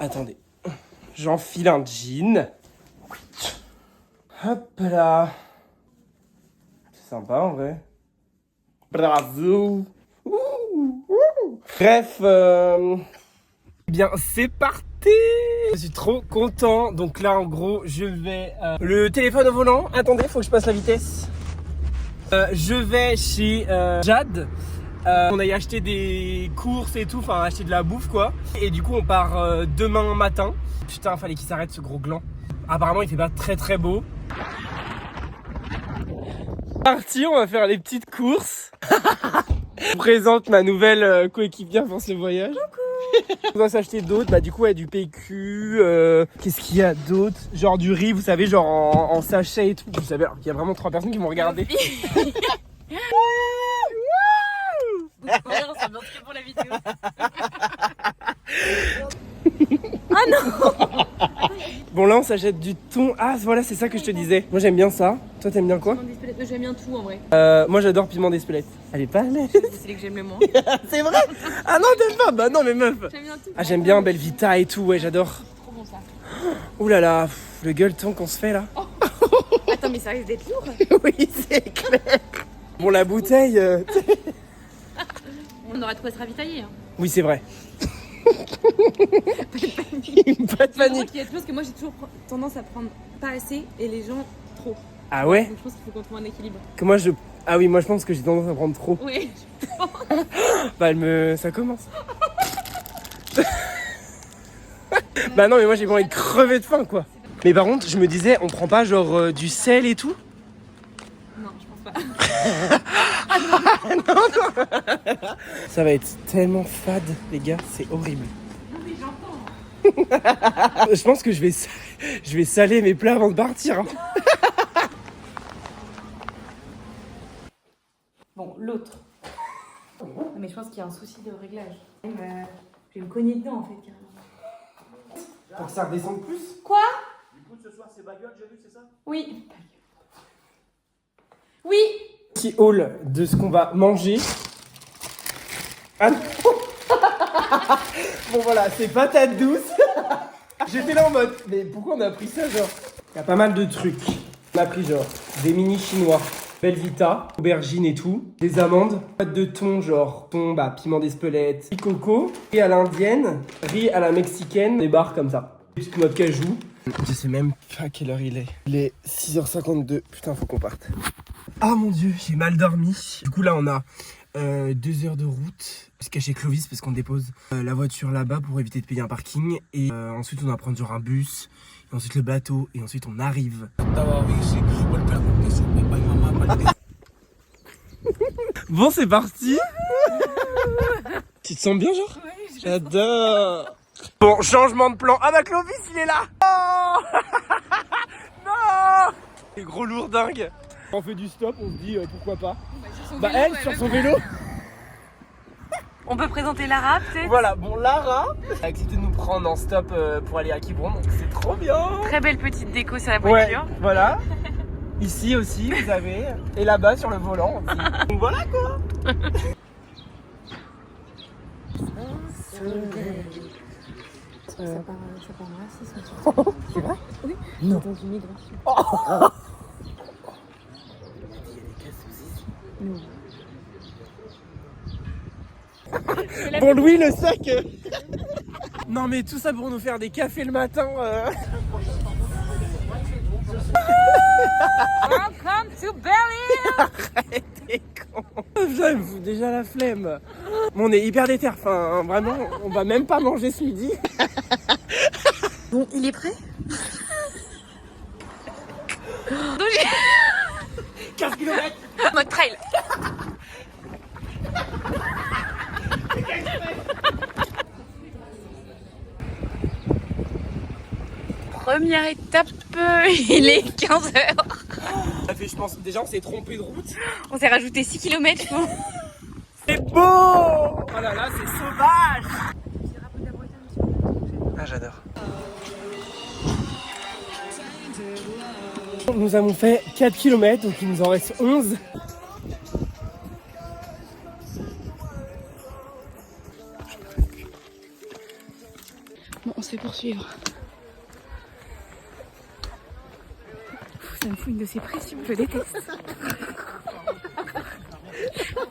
Attendez. J'enfile un jean. Hop là. C'est sympa en vrai. Bravo. Bref, bien c'est parti. Je suis trop content. Donc là en gros je vais le téléphone au volant. Attendez, faut que je passe la vitesse. Je vais chez Jade. On a y acheté des courses et tout, enfin acheter de la bouffe quoi. Et du coup on part demain matin. Putain, fallait qu'il s'arrête ce gros gland. Apparemment il fait pas très très beau. Parti, on va faire les petites courses. Je vous présente ma nouvelle coéquipière pour ce voyage. Coucou. On doit s'acheter d'autres, bah du coup ouais, du PQ, qu'est-ce qu'il y a d'autre? Genre du riz, vous savez, genre en sachet et tout. Vous savez, alors qu'il y a vraiment 3 personnes qui m'ont regardé. Ça me très pour la vidéo. Ah non. Bon là on s'achète du thon. Ah voilà, c'est ça que je te disais. Moi j'aime bien ça. Toi t'aimes bien quoi? J'aime bien tout en vrai. Moi j'adore piment d'Espelette. Elle est pas mal. C'est les que j'aime le moins. C'est vrai? Ah non t'aimes pas? Bah non mais meuf. J'aime bien tout. Ah j'aime bien Belvita et tout, ouais j'adore. Trop bon ça. Ouh là là, le gueuleton qu'on se fait là. Attends mais ça risque d'être lourd. Oui c'est clair. Bon la bouteille... On aura de quoi se ravitailler. Hein. Oui c'est vrai. Pas de Je crois panique. qu'il y a parce que moi j'ai toujours tendance à prendre pas assez et les gens trop. Ah ouais? Donc je pense qu'il faut qu'on trouve un équilibre. Que moi je... Ah oui moi je pense que j'ai tendance à prendre trop. Oui. Bah elle me... Ça commence. Bah non mais moi j'ai pas envie de crever de faim quoi. Mais par contre je me disais on prend pas genre du sel et tout? Non je pense pas. Non. Ça va être tellement fade les gars, c'est horrible. Non mais j'entends. Je pense que je vais saler mes plats avant de partir. Hein. Bon l'autre. Non, mais je pense qu'il y a un souci de réglage. Je vais me cogner dedans en fait carrément. Pour que ça redescende plus. Quoi? Du coup, ce soir, c'est baguette, j'ai vu, c'est ça? Oui. Oui. Petit haul de ce qu'on va manger. Ah non. Bon voilà, c'est patate douce. J'étais là en mode, mais pourquoi on a pris ça genre? Il y a pas mal de trucs. On a pris genre des mini chinois, Belvita, aubergine et tout, des amandes, pâte de thon genre thon, bah piment d'Espelette, riz coco, riz à l'indienne, riz à la mexicaine, des barres comme ça. Des petites noix de cajou. Je sais même pas à quelle heure il est. Il est 6h52. Putain, faut qu'on parte. Ah mon dieu, j'ai mal dormi. Du coup là on a 2 heures de route jusqu'à chez Clovis parce qu'on dépose la voiture là-bas pour éviter de payer un parking. Et ensuite on va prendre genre un bus, et ensuite le bateau, et ensuite on arrive. Bon c'est parti. Tu te sens bien genre? Oui, J'adore. Bon, changement de plan. Ah bah Clovis il est là. Oh non. Les gros lourdingues. On fait du stop, on se dit pourquoi pas. Bah elle sur son vélo. On peut présenter Lara peut-être. Voilà, bon Lara a accepté de nous prendre en stop pour aller à Quiberon, donc c'est trop bien. Très belle petite déco sur la Ouais, voiture. voilà. Ici aussi vous avez, et là-bas sur le volant aussi. Donc voilà quoi. Ça part en racisme. C'est vrai? Oui. Non. Dans une migration. Oh. Non. Bon Louis le sac. Non mais tout ça pour nous faire des cafés le matin. Welcome to Berlin. Arrête t'es con. J'avoue déjà la flemme. Bon, on est hyper déter, enfin vraiment on va même pas manger ce midi. Bon, il est prêt? 15 km. Mode trail. Première étape, il est 15h. Ça fait, je pense, déjà on s'est trompé de route. On s'est rajouté 6 km, je pense. C'est beau. Oh là là, c'est sauvage. Ah, j'adore. Nous avons fait 4 km, donc il nous en reste 11. Bon, on se fait poursuivre. Ça me fout une de ces pressions, je déteste.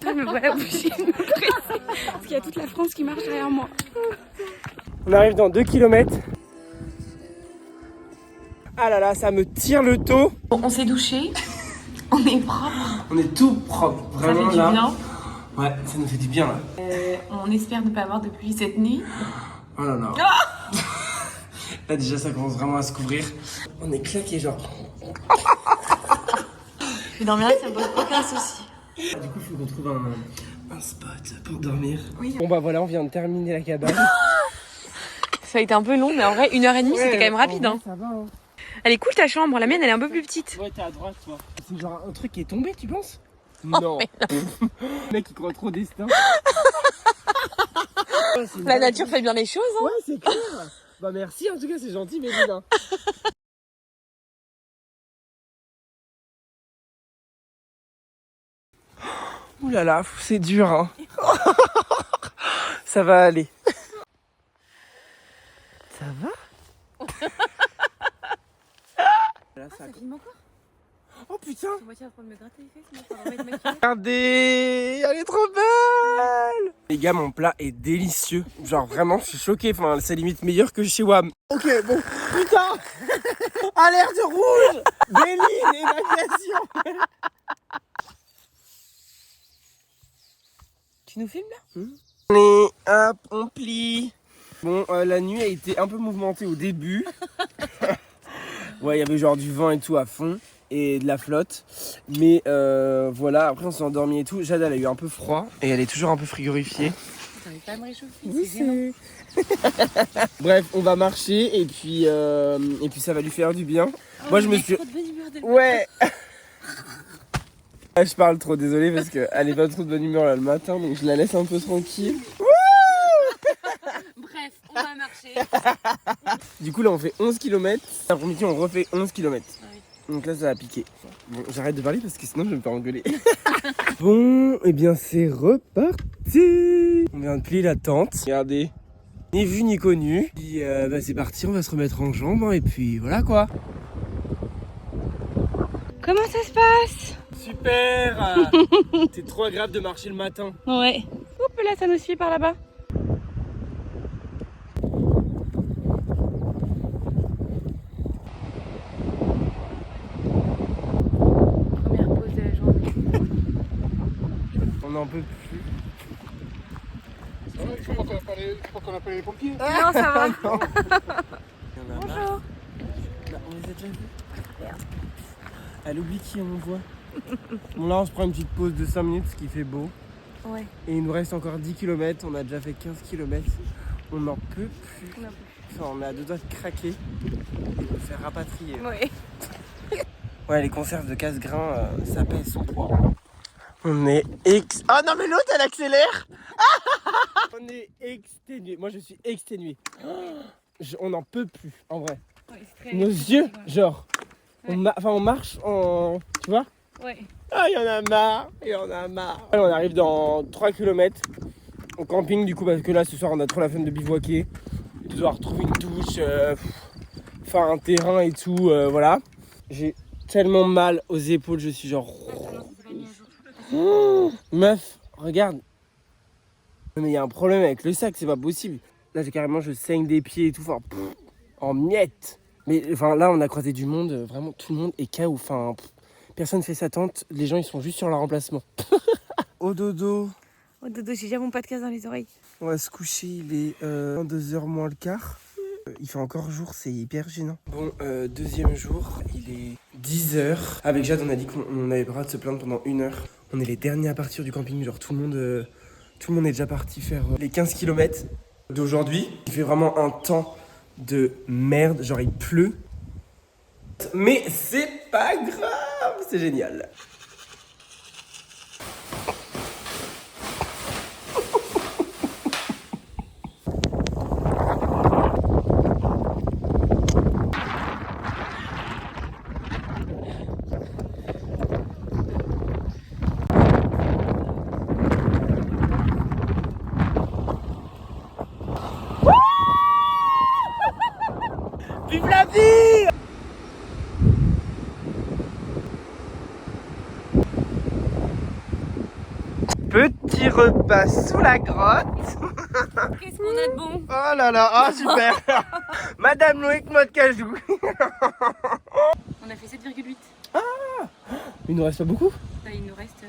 Je me voilà obligée de me presser. Parce qu'il y a toute la France qui marche derrière moi. On arrive dans 2 km. Ah là là, ça me tire le taux. Bon, on s'est douché. On est propre. On est tout propre, vraiment Ça fait là. du bien. Ouais, ça nous fait du bien là. On espère ne pas avoir de pluie cette nuit. Oh là là. Là déjà ça commence vraiment à se couvrir. On est claqué genre. Je vais dormir là, ça me pose aucun souci. Du coup il faut qu'on trouve un spot pour dormir. Oui. Bon bah voilà, on vient de terminer la cabane. Ça a été un peu long, mais en vrai, 1h30, c'était quand même rapide. Hein. Ça va hein. Elle est cool ta chambre, la mienne elle est un peu plus petite. Ouais, t'es à droite toi. C'est genre un truc qui est tombé, tu penses? Non. Le mec il croit trop au destin. La nature fait bien les choses. Hein. Ouais, c'est clair. Bah merci, en tout cas c'est gentil Mélina. Ouh là là, c'est dur hein. Ça va aller. Ça va? Là, ça filme encore. Oh putain! Je vois en train de me gratter les fesses, moi je vais remettre ma Regardez! Elle est trop belle! Les gars, mon plat est délicieux. Genre vraiment, je suis choqué. Enfin, c'est limite meilleur que chez WAM. Ok, bon. Putain! Alerte rouge! Délit d'évacuation! Tu nous filmes là? Allez, hop, on plie. Bon, la nuit a été un peu mouvementée au début. Ouais, il y avait genre du vent et tout à fond. Et de la flotte. Mais voilà, après on s'est endormi et tout. Jade, elle a eu un peu froid. Et elle est toujours un peu frigorifiée. T'arrives pas à me réchauffer, Oui, c'est gênant. Bref, on va marcher et puis ça va lui faire du bien. Moi je me suis... Trop de bonne humeur de Ouais. Ah, je parle trop, désolé parce qu'elle est pas trop de bonne humeur là le matin, donc je la laisse un peu tranquille. Bref, on va marcher. Du coup là on fait 11 km. L'après-midi on refait 11 km. Donc là ça va piquer. Bon, j'arrête de parler parce que sinon je vais me faire engueuler. Bon, et bien c'est reparti. On vient de plier la tente. Regardez, ni vu ni connu. Puis c'est parti, on va se remettre en jambes hein, et puis voilà quoi. Comment ça se passe? Super. C'est trop agréable de marcher le matin. Ouais. Oups, là ça nous suit par là-bas. Première pause de la journée. On n'en peut plus. Il faut pas qu'on appelle les pompiers. Non, ça va. Bonjour. Bonjour. On les a déjà vus. Elle oublie qui on voit. Bon là on se prend une petite pause de 5 minutes parce qu'il fait beau. Ouais. Et il nous reste encore 10 km, on a déjà fait 15 km. On n'en peut plus. Enfin, on est à 2 doigts de craquer et de faire rapatrier. Ouais. Ouais, les conserves de casse-grain, ça pèse son poids. On est Ah non mais l'autre elle accélère. On est exténué. Moi je suis exténué. On n'en peut plus en vrai. Ouais, Nos yeux, genre. Ouais. On marche en... Tu vois? Ouais. Ah, il y en a marre, il y en a marre. On arrive dans 3 km au camping du coup parce que là ce soir on a trop la flemme de bivouaquer, de devoir trouver une douche, faire un terrain et tout, voilà. J'ai tellement mal aux épaules, je suis genre... Meuf, regarde. Mais il y a un problème avec le sac, c'est pas possible. Là je saigne des pieds et tout, enfin, en miettes. Mais enfin là on a croisé du monde, vraiment tout le monde est KO, enfin... Personne fait sa tente, les gens ils sont juste sur leur remplacement. Au dodo. Oh dodo, j'ai déjà mon pas de casse dans les oreilles. On va se coucher, il est 2h moins le quart. Il fait encore jour, c'est hyper gênant. Bon, deuxième jour, il est 10h. Avec Jade, on a dit qu'on avait pas le droit de se plaindre pendant 1 heure. On est les derniers à partir du camping, genre tout le monde est déjà parti faire les 15 km d'aujourd'hui. Il fait vraiment un temps de merde, genre il pleut. Mais c'est pas grave, c'est génial. Vive la vie! Petit repas sous la grotte. Qu'est-ce qu'on a de bon? Oh là là, ah super. Madame Loïc mode cajou. On a fait 7,8. Il nous reste pas beaucoup? Il nous reste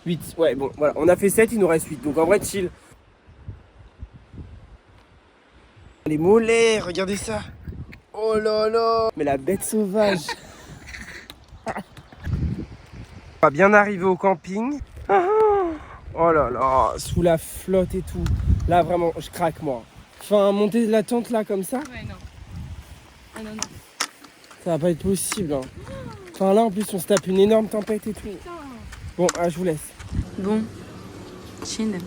8. 8, ouais bon voilà, on a fait 7, il nous reste 8, donc en vrai chill. Les mollets, regardez ça. Oh là là. Mais la bête sauvage. On va bien arriver au camping. Oh là là, sous la flotte et tout. Là vraiment, je craque moi. Enfin, monter de la tente là comme ça, Ouais, non. Ah non, non. ça va pas être possible. Hein. Enfin là en plus on se tape une énorme tempête et tout. Bon, je vous laisse. Bon, chill.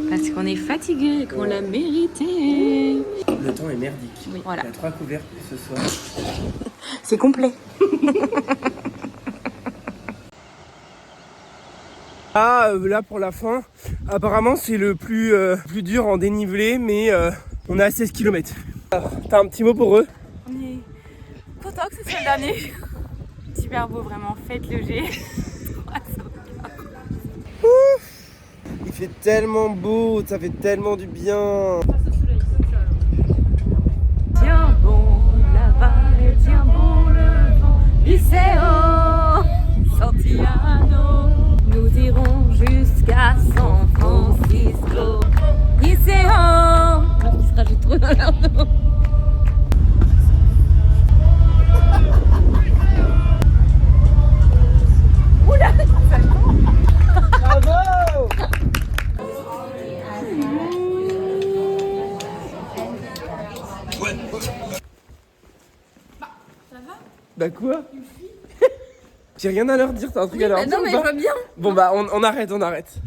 Parce qu'on est fatigué et qu'on l'a mérité. Le temps est merdique. Oui, voilà. Il y a 3 couverts ce soir. C'est complet. Ah, là pour la fin, apparemment c'est le plus dur en dénivelé, mais on est à 16 km. Alors, t'as un petit mot pour eux? On est content que ce soit le dernier. Super beau, vraiment. Faites-le G. Il fait tellement beau, ça fait tellement du bien. Tiens bon la vallée, tiens bon le vent. Liceo, Santiano. Nous irons jusqu'à San Francisco. Liceo. Qui se rajoute trop dans leur dos. Bravo! Bah quoi? J'ai rien à leur dire, t'as un truc à leur dire? Non, mais je vois bien. Bon bah on arrête.